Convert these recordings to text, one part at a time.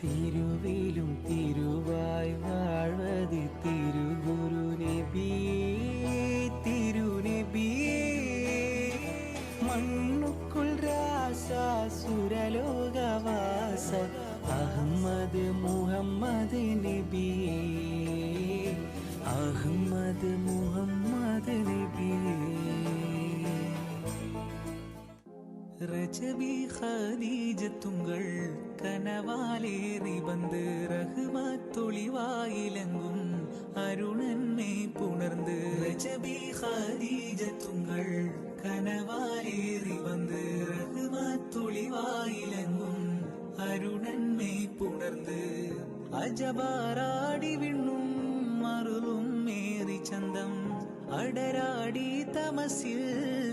തിരുവിലും തിരുവായി വാഴ്വതി തിരുഗുരു നബിയേ തിരുനബിയേ മണ്ണുക്കുൾ രാസ സുരലോകവാസ അഹമ്മദ് മുഹമ്മദ് നബിയേ അഹമ്മദ് മുഹമ്മദ് നബിയേ റജബി ഖദീജത്തുങ്കൾ കനവാലേറി ബന്ദ് റഹ്മത്തൊളിവായിലങ്കും അരുണന്മേ പുണർന്ന് റജബി ഖദീജത്തുങ്കൾ കനവാലേറി ബന്ദ് റഹ്മത്തൊളിവായിലങ്കും അരുണന്മേ പുണർന്ന് അജബാറാടി വിണ്ണും മറുളും മേറി ചന്തം അടരാടി തമസിൽ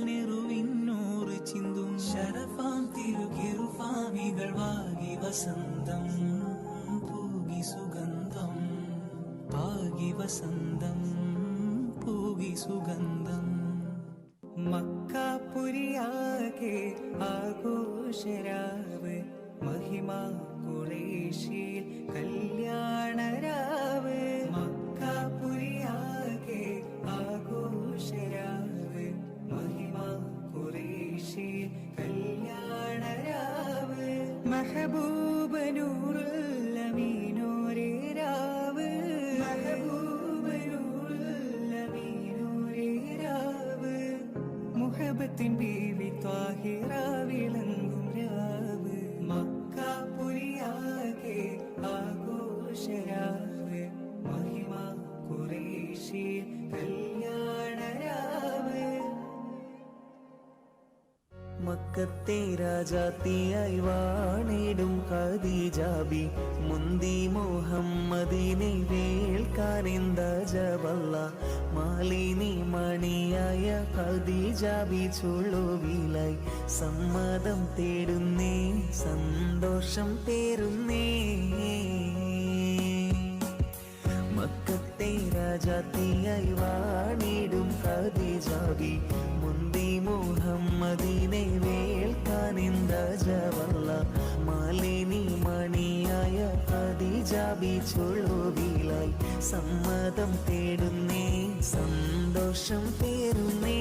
നെറുവിന്നൂറ് ചിന്തും ശരഫാം തിരുകിറുഫാമികൾ വാകി വസന്തം പൂകി സുഗന്ധം പാകി വസന്തം പൂകി സുഗന്ധം മക്കാപുരിയാകെ ആഘോഷരാവ് മഹിമ ഖുറൈശിൽ കല്യാണരാവ് മക്കാപുരിയാകെ ആഘോഷരാവ് മഹിമ ഖുറൈശിൽ കല്യാണരാവ് മെഹബൂബ് നൂറുൽ അമീനോരേ രാവ് മെഹബൂബ് നൂറുൽ അമീനോരേ രാവ് മുഹബത്തിൻ ബീവി ത്വാഹിറ വിളങ്ങും രാവ് മക്കാപുരിയാകെ ആഘോഷരാവ് മഹിമ ഖുറൈശിൽ കല്യാണരാവ് മക്കത്തെ രാജാത്തിയായി വാണിടും ഖദീജാബി മുന്തി മുഹമ്മദിനെ വേൽക്കാനെന്ത ജബല്ല മാലിനി മണിയായ ഖദീജാബി ചുളുവിലായി സമ്മതം തേടുന്നേ സന്തോഷം തേരുന്നേ മക്കത്തെ രാജാത്തിയായി വാണിടും ഖദീജാബി മുന്തി മുഹമ്മദിനെ വേൽക്കാനെന്ത ജവല്ല മാലിനി മണിയായ ഖദീജാബി ചുളുവിലായി സമ്മതം തേടുന്നേ സന്തോഷം തേരുന്നേ